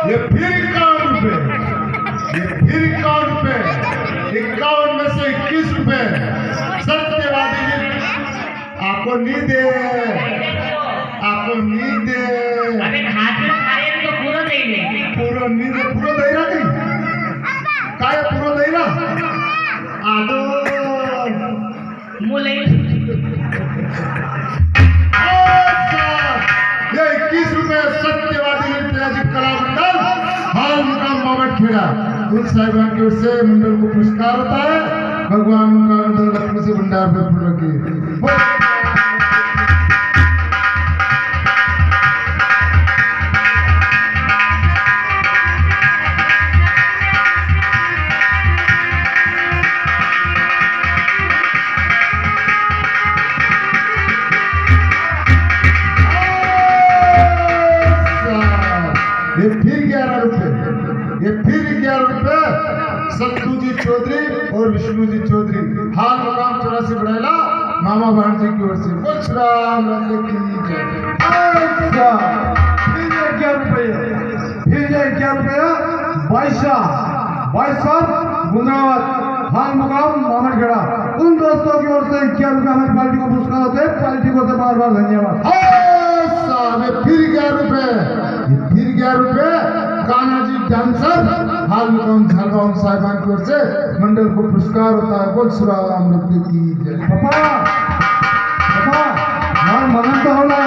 ये फिर 51 में से 21 रुपए सत्यवादी जी आपको नहीं दे अबे खाते खाए तो पूरा दे ले पूरा नहीं दे पूरा दे रहा नहीं काय पूरा दे रहा आदो मुले ये 21 रुपए सत्यवादी जी कला मंडल हाल मुकाम मामट खेड़ा उन साहिबान की ओर से मंडल को पुरस्कार होता है। भगवान का लक्ष्मी से भंडार में फूल रखी। ये फिर 11 रुपए सत्तू जी चौधरी और विष्णु जी चौधरी हाल मुकाम 84 बढ़ाला मामा बहन जी की ओर से परशुराम रंग की जय। अच्छा फिर 11 रुपया 22 गुंद्रावत हाल मुकाम मामटखेड़ा उन दोस्तों की ओर से 11 रुपये हमारी पार्टी को पुरस्कार होते हैं। पार्टी को बार बार धन्यवाद। फिर 11 रुपए कान्हा जी डांसर हाल मुकाम झालगांव साहिबान की ओर से मंडल को पुरस्कार होता है। बोल सुराम रत्न की जय। पापा मगन तो होना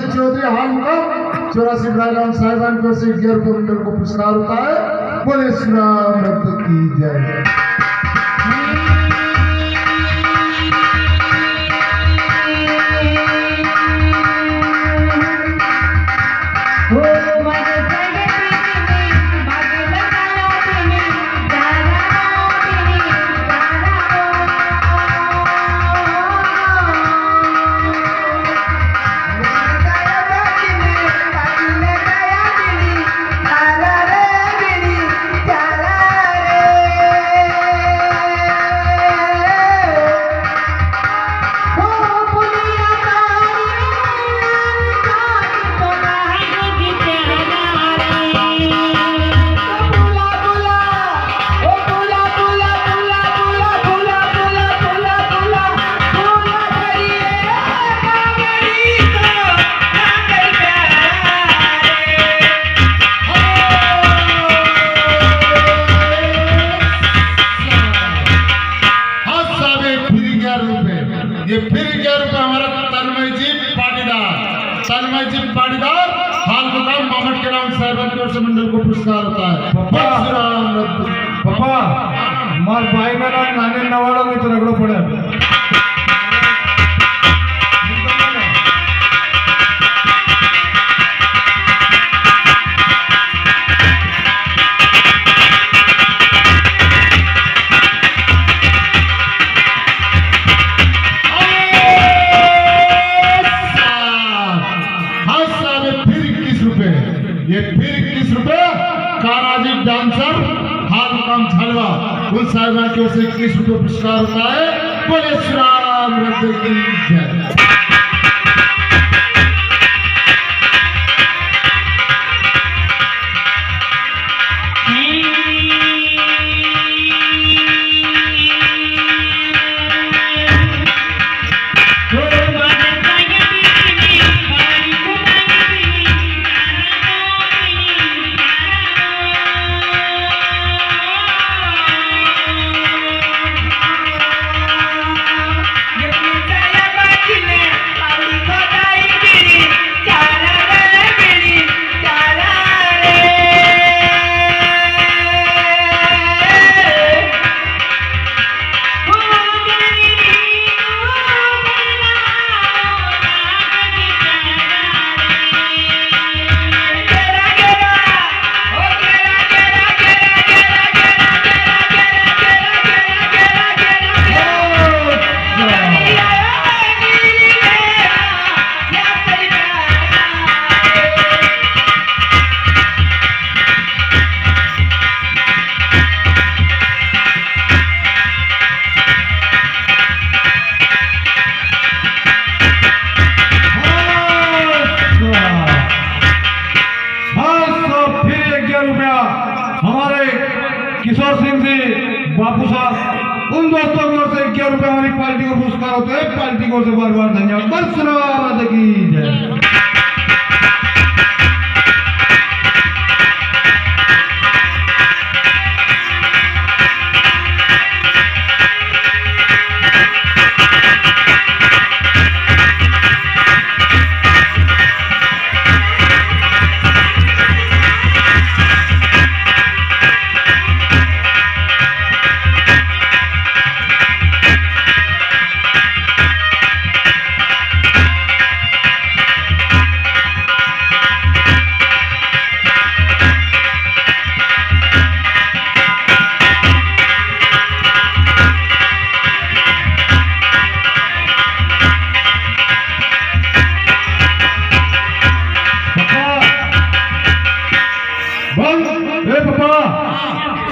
चौधरी हाल मुकाम 84 बढ़ाला साहिबान की ओर से 11 रुपये मंडल को पुरस्कार होता है। बोले श्री राम रत्न की जय। ये फिर 11 रुपये हमारा तन्मय जी पाटीदार हाल मुकाम मामटखेड़ा साहिबान की ओर से मंडल को पुरस्कार होता है। पापा मार भाई में ना नाने नवाड़ो में तो रगड़ो पड़े। ये फिर 21 रुपए कानाजी डांसर हाल मुकाम झालवा उन साहिबान की ओर से 21 रुपये पुरस्कार होता है। बोले श्री राम रत्न की जय। बापू साहब उन दोस्तों की ओर से 11 रुपए हमारी पार्टी को पुरस्कार होते हैं। पार्टी को से बार बार धन्यवाद। बरसरावत की जय।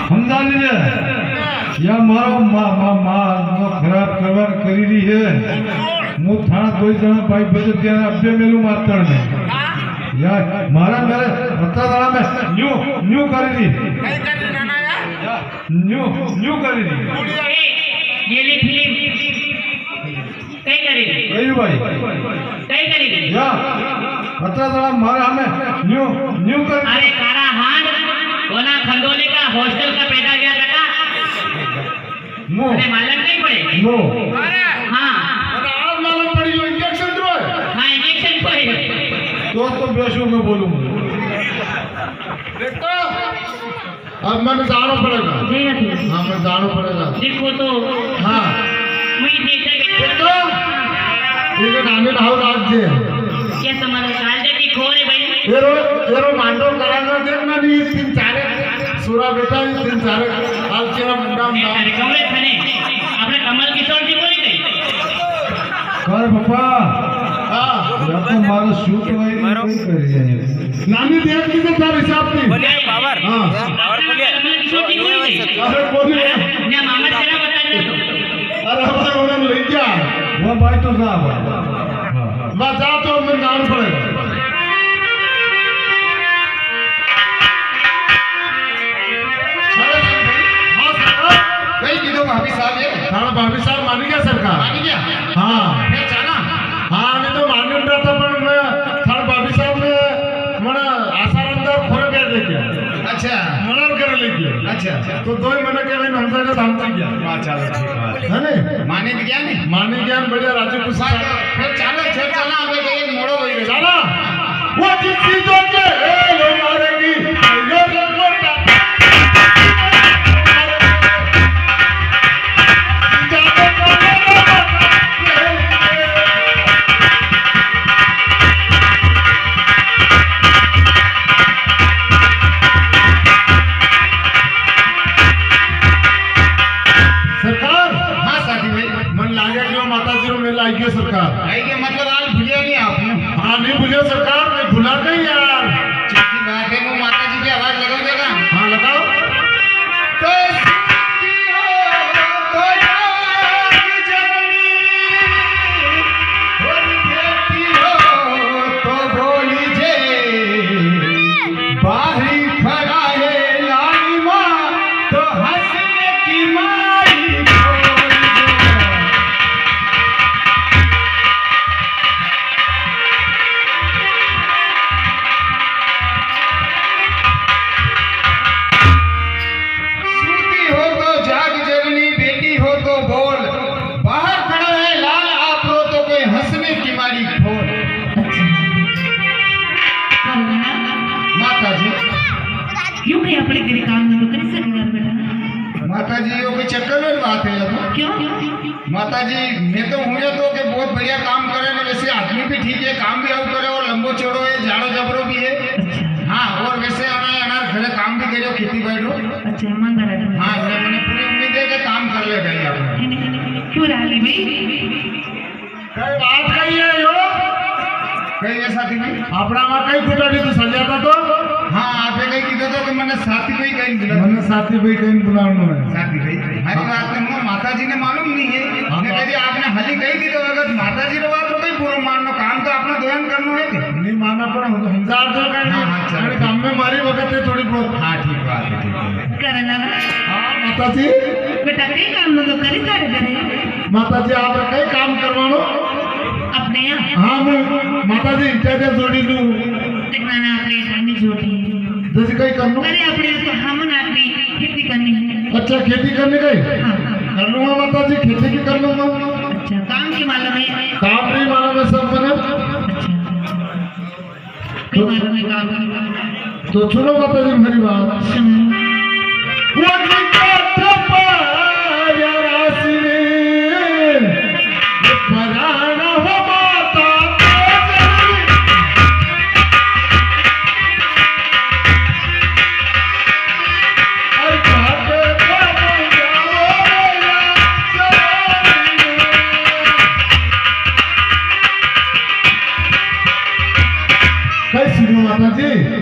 समझा लीजिए या मारो खराब करवा करी रही है। मु थाना कोई जना भाई बजे त्यारे अब्बे मेलू मातड़ ने या मारा मेरे पता दाड़ा में न्यू करी रही न्यू करी रही ये ले फिल्म कई करी भाई कई करी या पता दाड़ा मारा हमें न्यू कर। अरे कारा हान कोना खंडोले का हॉस्टल का पैदा गया लगा नो अरे मालूम नहीं पड़े नो हाँ आज मालूम पड़ी जो इंजेक्शन जो है हाँ इंजेक्शन को है तो बेशुर में बोलूं देखो अब मैंने जाना पड़ेगा। हाँ मैं जाना पड़ेगा। देखो तो हाँ मुझे देखते देखो ये नानी ढाल राज्य क्या समझ काल की खोर है भाई एरो मांडो कराना देखना नहीं 3-4 सूरा बेटा 3-4 आज के नाम कमरे खने अपने कमल किशोर जी बोली गई कर पापा हां या तो मारो शूट वही नहीं कर जाए नानी देख की तो तार हिसाब नहीं बोलिए पावर हां पावर बोलिए कमल किशोर जी बोली गई अरे बोलिए ना मामा तेरा बता दे तो अरे हमारे उन्होंने ले गया वो भाई तो साहब हां मैं जा तो मैं जाना पड़ेगा। भाभी साहब ये थाना भाभी साहब मानी क्या सरकार मानी क्या हाँ फिर जाना हाँ नहीं तो मानी उठा था पर मैं थाना भाभी साहब ने मना आसारामदार खोरे कर दे क्या अच्छा मनन कर ले क्या अच्छा तो 2 महीने के लिए हमसे का धाम तक गया चलो ठीक है ने मानी ज्ञान मानी ज्ञान बढ़िया राजू कुमार फिर चलो हमें कहीं मोड़ो वही जाना वो जिस चीजों के लो मारेगी यो रंगोटा सरकार आएगी मतलब आज भूलिया नहीं आपने हाँ नहीं भूलिया सरकार नहीं भुला नहीं यार अच्छी बात है वो माता जी की आवाज लगाओ देगा हाँ लगाओ तो बोली जे बाहरी खड़ा है लाली माँ तो हंसने की मारी माता जी यो कोई चक्कर में बात है तो क्यों माता जी मैं तो हूँ तो कि बहुत बढ़िया काम करे ना वैसे आदमी भी ठीक है काम भी आउ करे और लंबो चौड़ो है झाड़ो जबरो भी है हाँ और वैसे हमें अनार घरे काम भी करो खेती बैठो अच्छा ईमानदार है हाँ मैंने पूरी उम्मीद है कि काम कर ले गई आप क्यों राली भाई कई बात कही है यो कई ऐसा थी भाई अपना में कई कुटाड़ी तो सजाता तो हाँ आपे कहीं कीधो तो कि मैंने साथी भाई कहीं बुला मैंने साथी भाई कहीं बुलाना है साथी भाई हमारी बात ने माता जी ने मालूम नहीं है ने कही आपने हली कही थी तो अगर माता जी रे बात हो गई पूरा माननो काम तो अपना दोयन करनो है नहीं मानना पर हजार दो का अरे काम में मारी वक्त है थोड़ी बहुत हाँ ठीक बात है ठीक है करना हाँ माता जी बेटा कई काम तो करे तारे घरे माताजी आपने कई काम करवानो अपने यहाँ हाँ मैं माताजी इंचार्ज जोड़ी लूं टिकना अपने घरनी जोड़ी जैसे कई कर लूं अरे अपने तो हमन आदमी खेती करनी है अच्छा खेती करने गई हाँ कर लूंगा माताजी खेती की कर लूंगा अच्छा काम की मालूम है काम नहीं मालूम है सब मैंने अच्छा कई मालूम है काम की तो सुनो माताजी मेरी बात सुनो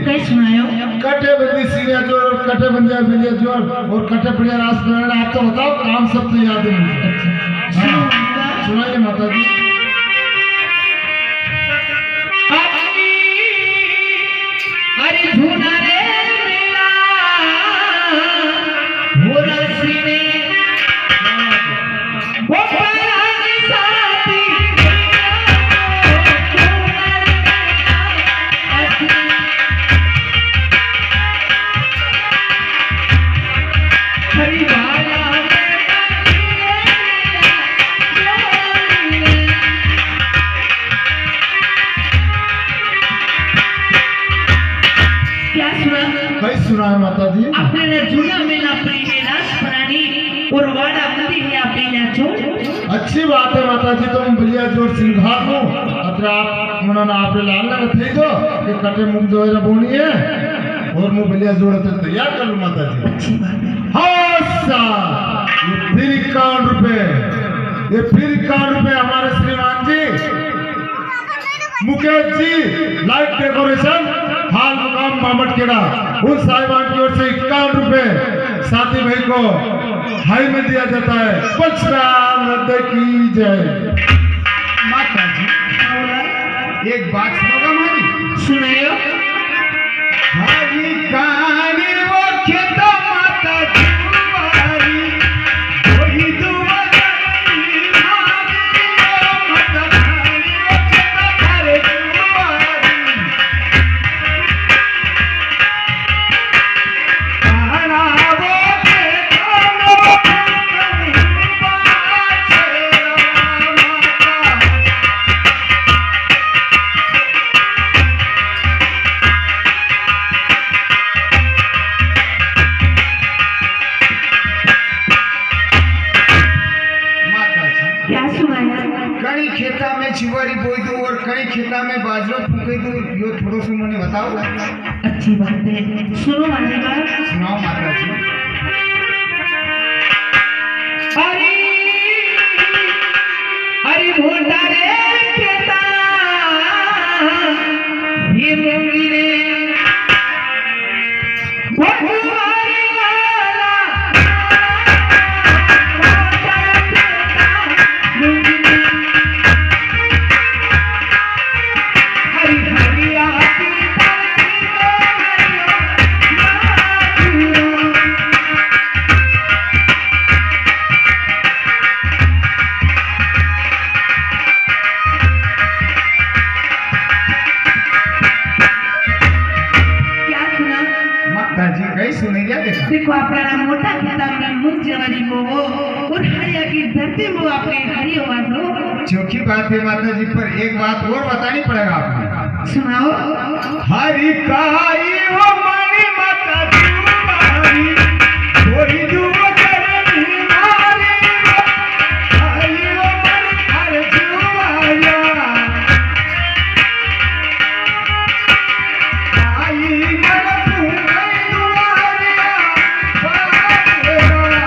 कई सुनायो कटे बंदी सीरिया जोर और कटे बंदिया बिलिया जोर और कटे बढ़िया रास प्रण आप तो बताओ काम सब तो याद है मुझे हाँ, सुनाइए माता जी अरे झूला रे मेरा वो रस्सी ने वो परानी साथी सुना है माता जी अपने झूला मेला अपने रास प्राणी और वाड़ा मंदी है अपने छोड़ अच्छी बात है माता जी तुम बलिया जोर सिंघार हो अत्र आप मना आपने लाल लगा थे जो कि कटे मुख जो है बोनी है और मुंह बलिया जोड़ तो तैयार कर लूं माता जी अच्छी बात है हाँ सा ये फिर 51 रुपए ये फिर 51 रुपए हमारे श्रीमान जी मुकेश जी लाइट डेकोरेशन हाल मुकाम मामटखेड़ा उन साहिबान की ओर से 51 रुपए साथी भाई को हाई में दिया जाता है पचराम की जय माता जी एक बात सुनोगा हमारी सुनायो हरी कहानी वो खेता माता जी तुम्हारी वही तुम्हारी माता कहानी वो खेता थारे तुम्हारी कहाना वो खेता माता क्या सुनाया कई खेता में चिवरी बोई दो और कई खेता में बाजरा फूके दो यो थोड़ो सो मने बताओ अच्छी बात है सुनो वाली बात सुनाओ माता जी अरे अरे भोटा रे केता ये मूंगी रे भगवान वाला भोटा केता मूंगी रे हरी हरिया की माता जी कई सुने क्या देखा देखो अपना मोटा खेता में मुंह जवानी बोवो और हरिया की धरती में आपने हरियो बाजो चौकी बात है माता जी पर एक बात और बतानी पड़ेगा आपको सुनाओ हरी काई हो मानी माता जी तुम्हारी कोई जुआ करनी मारी हरी हो मानी हर जुआया आई मन फूले दुआरिया बातेरा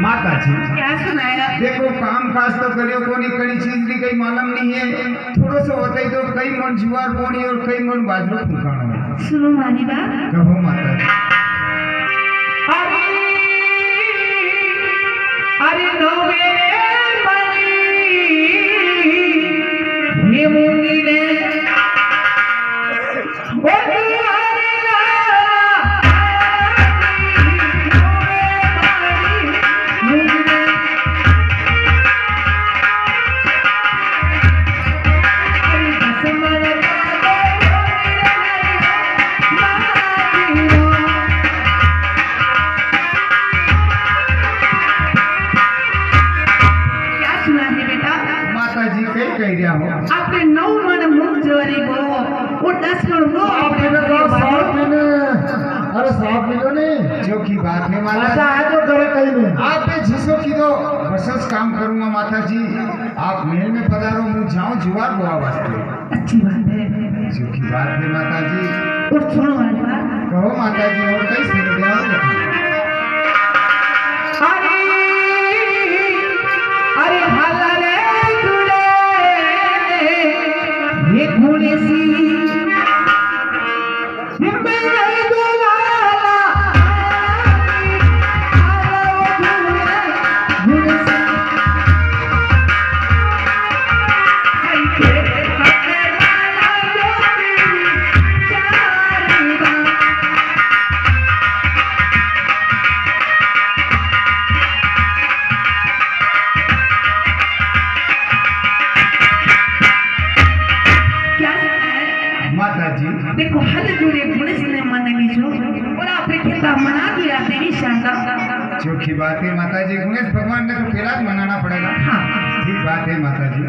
माता जी क्या सुनाया देखो काम काज तो करियो कोनी कई चीज की कई मालूम नहीं है थोड़ो सो होता ही तो कई मन जुआर बोनी और कई मन बाजरो फूकाना सुनो मानी बात कहो माता जी अरे नौवे बनी हो આપણે 9 મણ મૂંગજવારી ગો वो 10 મણ ગો આપણે साफ पीने अरे साफ पीनो नहीं जो की बात है माता है तो करे कहीं नहीं आप पे जिसो की दो बस काम करूंगा माता जी आप मेल में पधारो मुझ जाऊं जुआर बुआ वास्ते अच्छी बात है जो की बात है माता जी और सुनो वाली बात कहो माता जी और कई सुन दिया अरे अरे हाला रे तुले ये घोड़े सी देखो हल जुड़े पुलिस ने मनानी जो और आपने खेता मना दिया तेरी शानदार जो की बात है माता जी गणेश भगवान ने तो पहला मनाना पड़ेगा हाँ ठीक बात है माता जी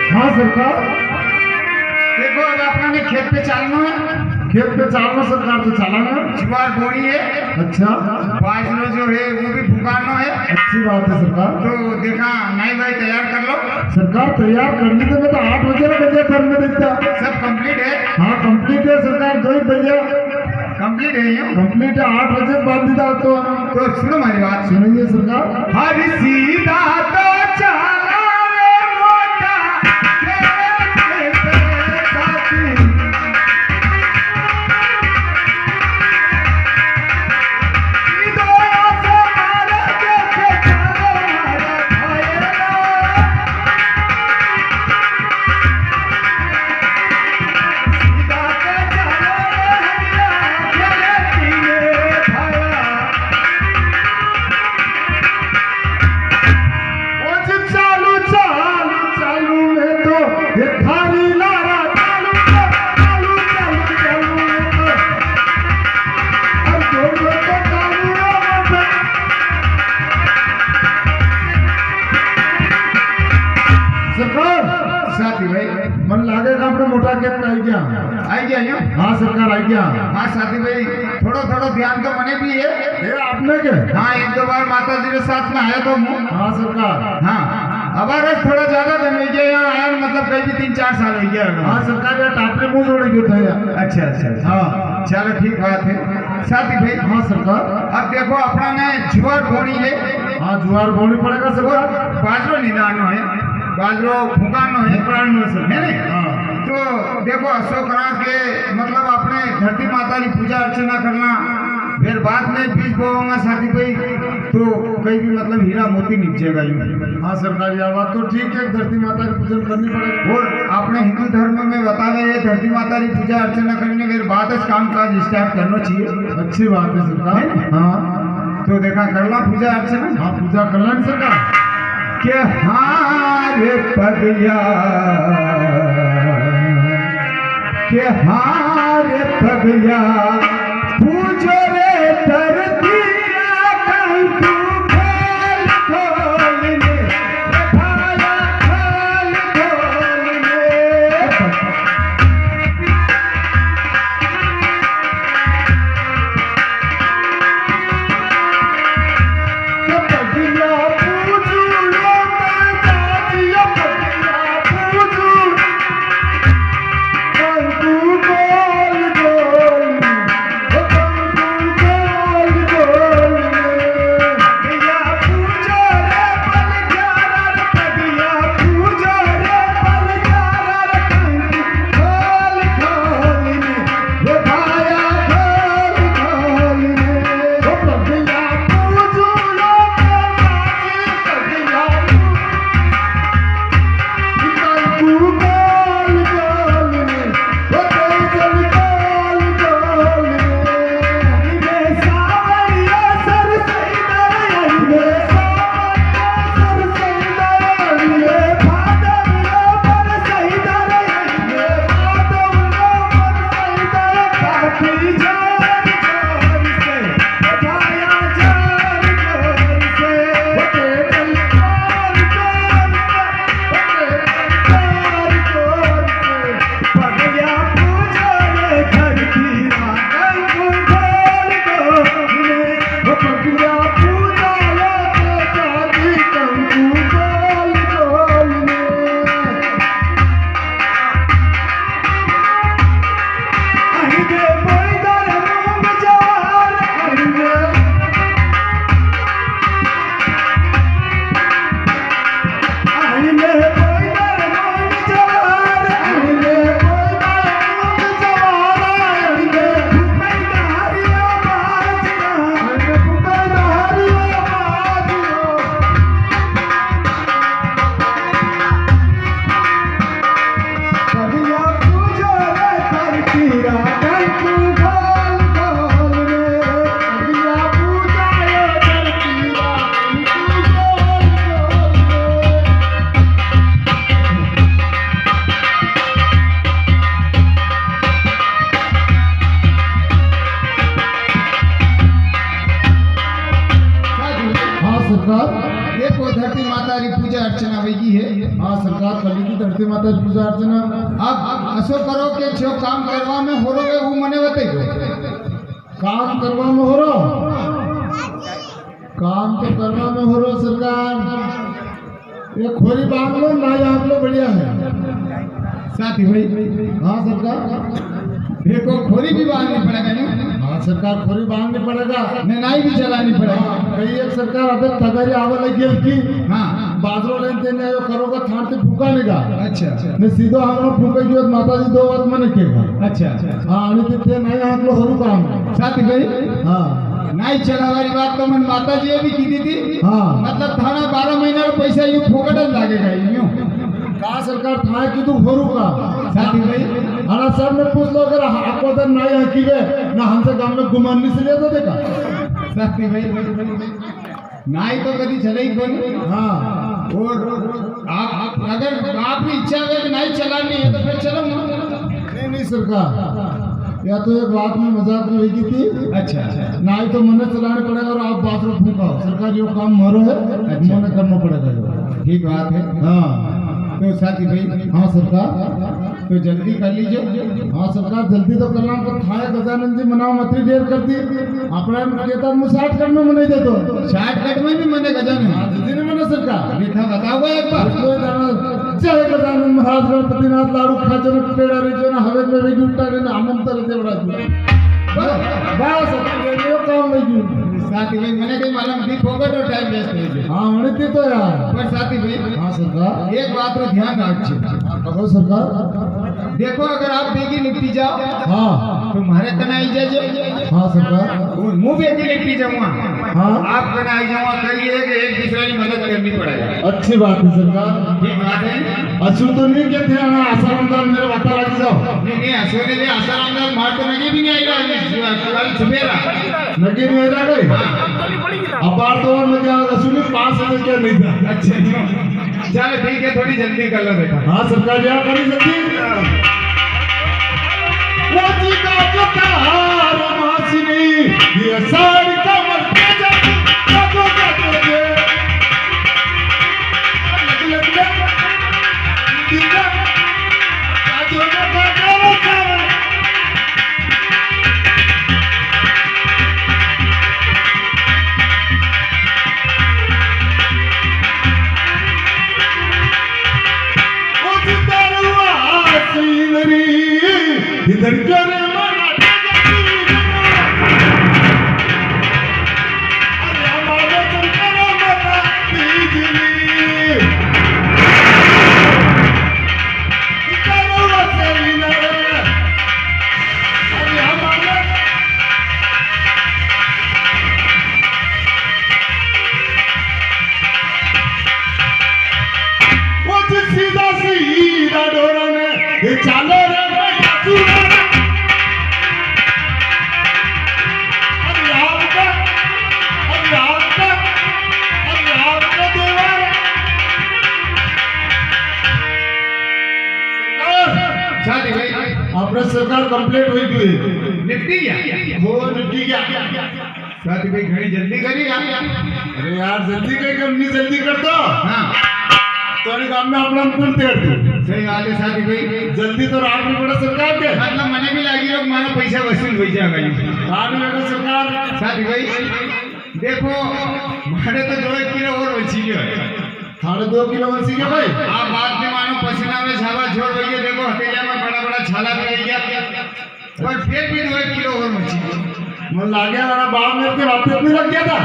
हाँ सरकार देखो अब अपना ने खेत पे चलना है खेत पे चलना सरकार तो चलाना जुआर बोनी है अच्छा बाजरो जो है वो भी फुकाना है अच्छी बात है सरकार तो देखा नहीं भाई तैयार कर लो सरकार तैयार करने के में तो 8 बजे कर में देता सब कंप्लीट है हाँ कंप्लीट है सरकार 2 बजे कंप्लीट है ये कंप्लीट है 8 बजे बाद दीदा तो सुनो हमारी बात सुनिए सरकार हरी सीधा तो चला रे मोटा मन लागेगा अपने मोटा खेत आई गया यो हाँ सरकार आई गया हाँ साथी भाई थोड़ा थोड़ा ध्यान तो मने भी है ये आपने के हाँ 1-2 बार माता जी के साथ में आया तो हाँ सरकार हाँ अब थोड़ा ज्यादा दिन हो गया यहाँ आया मतलब कहीं भी 3-4 साल हो गया हाँ सरकार यार टापने मुंह जोड़े क्यों था अच्छा अच्छा हाँ चलो ठीक बात है साथी भाई हाँ सरकार अब देखो अपना ने जुआर बोनी है हाँ जुआर बोनी पड़ेगा सरकार बाजरो निदानो है बाजरो फुकानो है है ना तो देखो अशोक रात के मतलब अपने धरती माता की पूजा अर्चना करना फिर बाद में बीज बोऊंगा साथी भाई तो कहीं भी मतलब हीरा मोती निपजेगा यूं हाँ सरकार यह बात तो ठीक है धरती माता की पूजन करनी पड़ेगी और अपने हिंदू धर्म में बतावे ये धरती माता की पूजा अर्चना करने फिर बाद काम काज स्टार्ट करना चाहिए अच्छी बात है सरकार हाँ तो देखा करना पूजा अर्चना हाँ पूजा करना सरकार के हारे पगया के हारे पगया पूजो रे धरती धरती माता री पूजा अर्चना वही है। हाँ सरकार कल की धरती माता री पूजा अर्चना अब असो करो के जो काम करवा में हो रहे वो मने बताइए। काम करवा में हो रहा काम तो करवा में हो रहा सरकार ये खोरी बांध लो ना आप लो बढ़िया है साथी भाई। हाँ सरकार देखो खोरी भी बांधनी पड़ेगा नहीं। हाँ सरकार खोरी बांधनी पड़ेगा नाई भी चलानी पड़ेगा। कई एक सरकार अबे तगारी आवा लगी उसकी। हाँ बाजरो लेन देने आयो करोगा थान से फूका नहीं गा। अच्छा ने सीधो हमरो फूका की बात माता जी दो बात मने केगा। अच्छा हाँ आणि ते नाही हात लो हरू काम साथी भाई। हाँ नाई चलावारी बात तो मन माता जी भी की थी। हाँ मतलब थाना 12 महीना का पैसा यूं फोकटच लागेगा यूं का सरकार था कि तू भरू का साथी भाई। हमारा सर ने पूछ लो अगर आपको तो नहीं हकीबे ना हमसे गांव में गुमाननी से ले तो देखा साथी भाई नाई तो कभी चले ही कौन। हाँ और आप अगर आपकी इच्छा है कि नाई चलानी है तो फिर चलो ना। नहीं सरकार या तो एक बात में मजाक में हुई थी। अच्छा नाई तो मने चलाने पड़ेगा और आप बाथरूम फूका सरकार यो काम मरो है मने करना पड़ेगा। ठीक बात है। हाँ तो साथी भाई। हाँ सरकार तो जल्दी कर लीजिए। हाँ सरकार जल्दी तो करना तो थाए गजानंद जी मनाओ मतरी देर कर दी अपना कहता मैं 60 कट में मने दे दो 60 कट में भी मने गजानंद। हाँ जल्दी नहीं मने सरकार लिखा बताओ एक बार। जय गजानंद महाराज गणपतिनाथ लाडू खाचन पेड़ा रे जो ना हवे में रे उल्टा रे आमंत्रण देवड़ा बस ये काम नहीं साथी भाई मैंने कहीं मालूम थी फोकट और टाइम वेस्ट हो गया। हाँ होने थी तो यार पर साथी भाई। हाँ सरकार एक बात पर ध्यान रखिए सरकार देखो अगर आप बेगी निपटी जाओ। हाँ तो हमारे कना आई जाए। हाँ सरकार मुंह बेगी निपटी जाऊंगा। हाँ आप कना आई जाऊंगा करिए कि एक दूसरे की मदद करनी पड़ेगा। अच्छी बात है सरकार। ठीक बात है असू तो नहीं कहते आसारामदार मेरे बता लग जाओ। नहीं असू ने भी आसारामदार मार तो नगे भी नहीं आई रहा कल सुबेरा नगे नहीं आ रहा अपार तो और मजा रसूली 5 समय क्या नहीं था। अच्छा चलो ठीक है थोड़ी जल्दी कर लो बेटा। हाँ सरकार क्या करी जल्दी वो जी का पुकार मासनी ये सारी कमर पे जा लगो के लग दीदा आजो ना करो इधर करे सीधा सीधा डोरा में चालो रे अपने सरकार कंप्लीट हुई थी निपटी गया वो निपटी गया साथी भाई घड़ी जल्दी करिएगा। अरे यार जल्दी कहीं जल्दी कर दो। हाँ तो काम में अपना अनुकूल तेर दो सही बात है साथी भाई जल्दी तो रात में पड़ा सरकार के मतलब मने भी लगी लोग मानो पैसा वसूल हो जाएगा रात में सरकार साथी भाई देखो मारे तो 2 किलो और बची है साढ़े 2 किलो बची है भाई। आप बात में मानो पसीना में छावा छोड़ रही है देखो हथेलिया में बड़ा बड़ा छाला भी गया पर फिर भी 2 किलो और बची मन लागे वाला बाप मेरे के बात में लग गया था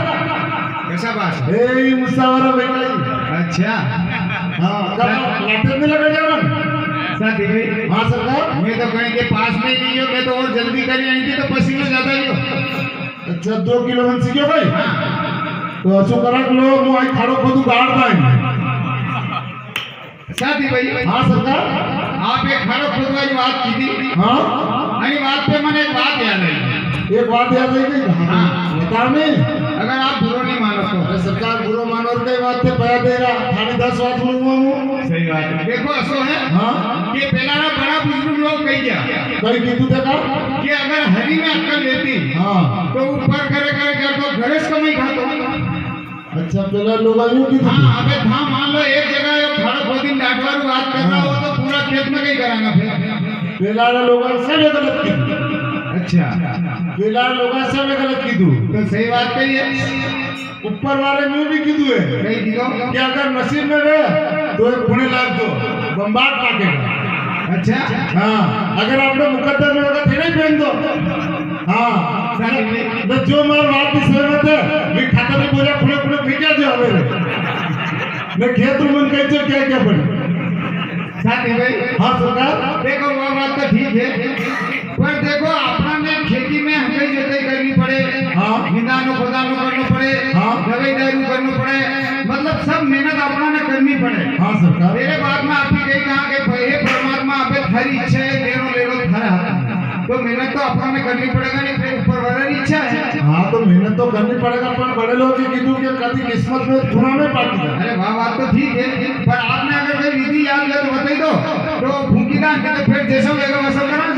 कैसा बात है ए मुसावरा बेटा। अच्छा हाँ कब लाते में लगा जाना साथी भाई। हाँ सरकार मैं तो कहीं के पास में नहीं हो मैं तो और जल्दी करी आई थी तो पसीना ज्यादा ही हो। अच्छा 2 किलो बन सीखे भाई तो असो करा लो मु आई खाड़ो खोदू गाड़ पाए साथी भाई। हाँ सरकार आप एक खाड़ो खोदू वाली बात की थी। हाँ अरे बात पे मैंने एक बात याद आई। एक बात याद आई थी। हाँ बता नहीं अगर आप बुरो नहीं मानो तो सरकार बुरो मानो कई बात पे पया दे रहा थाने 10 बात बोलूंगा मु सही बात है। देखो असो है हाँ कि पहला ना बड़ा बुजुर्ग लोग कह गया कई की तू देखा कि अगर हरी में अक्कल देती हाँ तो ऊपर करे करे कर तो घरेस कमाई खातो अच्छा पहला लोग आयु की हाँ अबे था मान लो एक जगह यो खड़ा खोदी डाटवार बात कर रहा हो तो पूरा खेत में कहीं करांगा फिर पहला लोग सब गलत की अच्छा पहला लोग सब गलत की तू तो सही बात कही है ऊपर वाले में भी की तू है कही दियो कि अगर नसीब में रहे तो एक पुणे लाग दो बम्बाट काटेगा अच्छा हाँ अगर आपने मुकद्दर में होगा फिर ही पहन दो हाँ तो जो मार बात की सहमत है मैं खाता में बोला खुले खुले फेंका जो हमें मैं खेत में कैसे क्या क्या पड़ी साथी भाई हाँ सरकार देखो वो बात तो ठीक है पर देखो अपना ने खेती में हमें जोताई करनी पड़े हाँ निदानो खुदानो करना पड़े हाँ दवाई दारू करना पड़े मतलब सब मेहनत अपना ने करनी पड़े हाँ सरकार मेरे बाद में आप ही कहीं कहा कि हे परमात्मा आप थारी इच्छा है देनो ले लो थारा तो मेहनत तो अपना ने करनी पड़ेगा नहीं फिर ऊपर वाला की इच्छा है हाँ तो मेहनत तो करनी पड़ेगा पर बड़े लोग की कीधु के कभी किस्मत में थोड़ा में पाती है अरे वाह बात तो ठीक है पर आपने अगर कोई विधि याद किया तो बताई दो तो भूखी ना तो फिर जैसा लेगा वैसा करा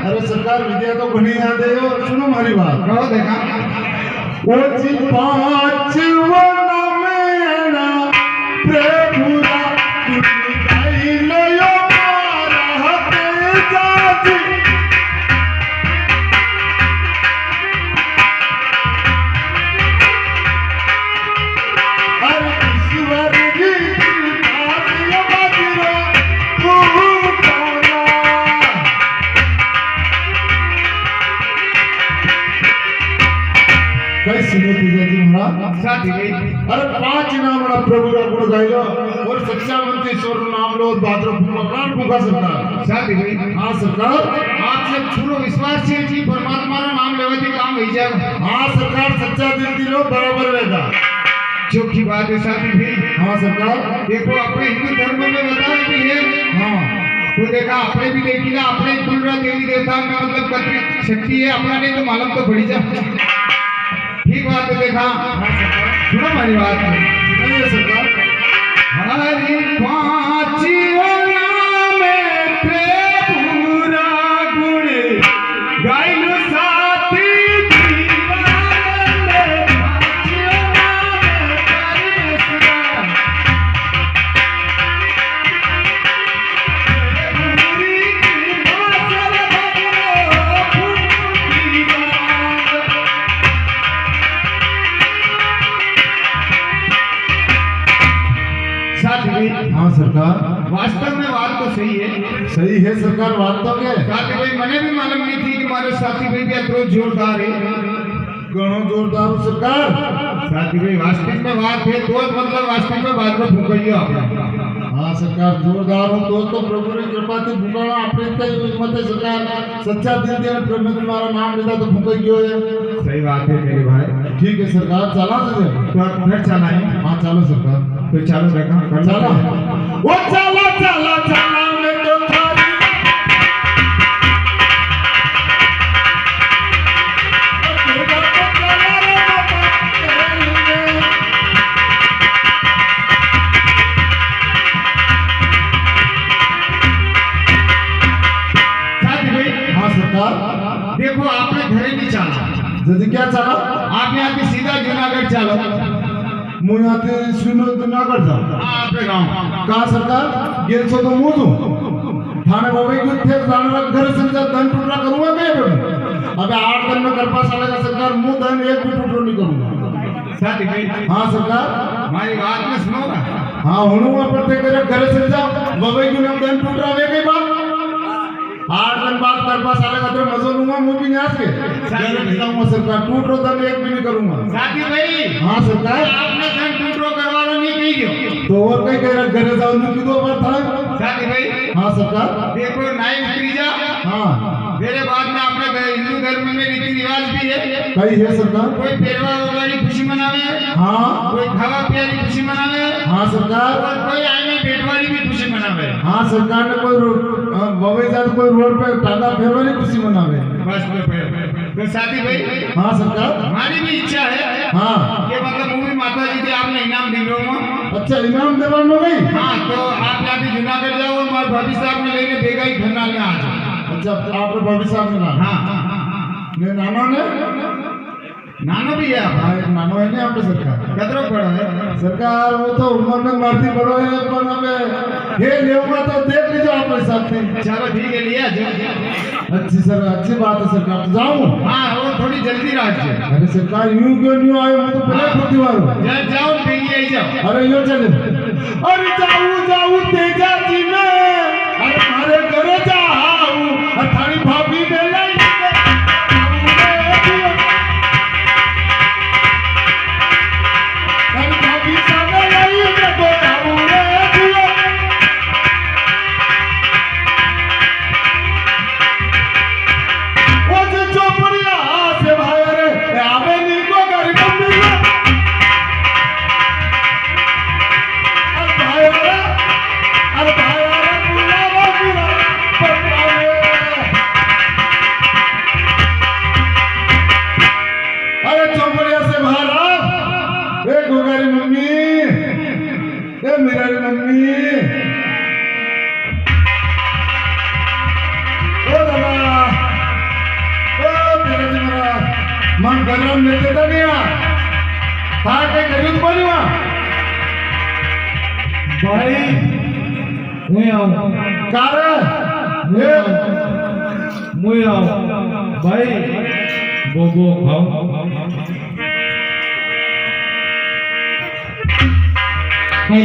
अरे सरकार विद्या तो बनी याद है और सुनो हमारी बात कहो देखा वो जी पांच वना मेरा प्रभुरा तुझ गाई लो मारा हते जाजी अरे ईश्वर जी आदियो बाजिरो भूताना कैसे नो तुझे जी महाराज साथी भाई अरे पांच नाम बड़ा प्रभु का गुण गाइलो और सच्चा मंत्र ईश्वर नाम लो और भाद्र भगवान भूखा सरकार साथी भाई हाँ सरकार आप सब पूरा विश्वास से जी परमात्मा का नाम लेवे थी काम हो जाएगा हाँ सरकार सच्चा दिल दी लो बराबर रहेगा चौकी बात है साथी भाई हाँ सरकार देखो अपने हिंदू धर्म में बताया भी है हाँ तो देखा अपने भी देखी ना अपने कुलरा देवी देवता में मतलब कतरी शक्ति है अपना नहीं तो मालूम तो बड़ी जा ठीक बात है देखा सुनो हमारी बात नहीं है सरकार हरि पांचियों में प्रभुरा गुण गाइलो साथी दीवाने पांचियों में परमेश्वर पूरी की मासल भगरो फूटी बात साथी भाई हाँ सरकार वास्तव में बात तो सही है सरकार वास्तव में साथी भाई मैंने भी मालूम नहीं थी कि हमारे साथी भाई भी अतरो जोरदार है गणो जोरदार हो सरकार साथी भाई वास्तविक में बात है तो मतलब वास्तविक में बात को भूखइयो हाँ सरकार जोरदार हो तो प्रभु की कृपा से भूखाना अपने इतना हिम्मत है सरकार सच्चा दिल दे प्रभु तुम्हारा नाम लेता तो भूखा क्यों है सही बात है मेरे भाई ठीक है सरकार चला दे तो अब घर चला है हाँ चलो सरकार तो चलो देखा चला वो चला चला चला मैं तो थारी साथी भाई हाँ सरकार देखो आपने घरे नहीं चला जल्दी क्या चला आप यहाँ पे सीधा जूनागढ़ चलो मुझे आते सुनो तो ना कर जा आपके गाँव कहा सरकार गेल सो तो मुझ थाने बाबा को थे जाने घर से धन टुकड़ा करूंगा मैं अबे 8 दिन में कर पास आएगा सरकार मुंह धन एक भी टुकड़ा नहीं करूंगा साथी भाई हाँ सरकार हमारी बात में सुनोगा हाँ हुआ पड़ते तेरे घर से जा बाबा को नाम धन टुकड़ा वे गई बात 8 दिन बाद कर पास आएगा तो मजो लूंगा मुंह भी न्यास के जाने नहीं जाऊंगा सरकार टूट रो धन एक भी नहीं करूंगा साथी भाई हाँ सरकार आपने धन टूटो करवाना नहीं कही क्यों तो और कहीं कह रहा घर जाओ नहीं दो बार था साथी भाई हाँ सरकार देखो नाई उतरी जा हाँ मेरे बाद में अपने हिंदू धर्म में रीति रिवाज भी है कही है सरकार कोई पेरवा वाली खुशी मनावे हाँ कोई खावा पिया की खुशी मनावे हाँ सरकार और कोई आईने पेट वाली भी खुशी मनावे हाँ सरकार ने कोई बबई जात कोई रोड पे टांगा फेरवाली खुशी मनावे बस तो साथी भाई हाँ सरकार हमारी भी इच्छा है हाँ कि मतलब मूवी माता जी के आपने इनाम दिलो अच्छा इनाम देवान हो गई हाँ तो आप यहाँ पे जूनागढ़ जाओ और हमारे भाभी साहब ने लेने बेगा ही खन्ना में आ जाओ अच्छा आपने भाभी साहब ने नाम हाँ ने नाना ने નાનો બી હે હા એક નાનો है ને આપણે સરકાર કતરો પડો હે सरकार वो तो उम्र में मारती बड़ो है पर हमें ये लेऊंगा तो देख लीजिए आपके साथ में ચાલો ઠીક है लिया जो अच्छी सर अच्छी बात है सरकार तो जाऊं हाँ वो थोड़ी जल्दी राखजे अरे सरकार यूं क्यों नहीं आए मैं तो पहले खुद वाला जाओ भेगी आई जाओ अरे यो चले अरे जाऊं जाऊं तेजा जी में अरे मारे घरे जाऊं और थारी भाभी ने लाई थारी भाभी सामने लाई देखो जाऊं रे दियो वो जो चोपड़िया से भाई अरे आवे नी को गरीब मम्मी अरे भाई बुलावा पटवाने अरे चौपड़िया से बाहर आ ए गोगारी मम्मी ए मेरा मम्मी ओ दादा ओ तेरा मेरा मन गरम लेते था नहीं हाँ के करीब बोलूँगा भाई मुझे आओ कारण ये मुझे आओ भाई बोबो खाओ भाई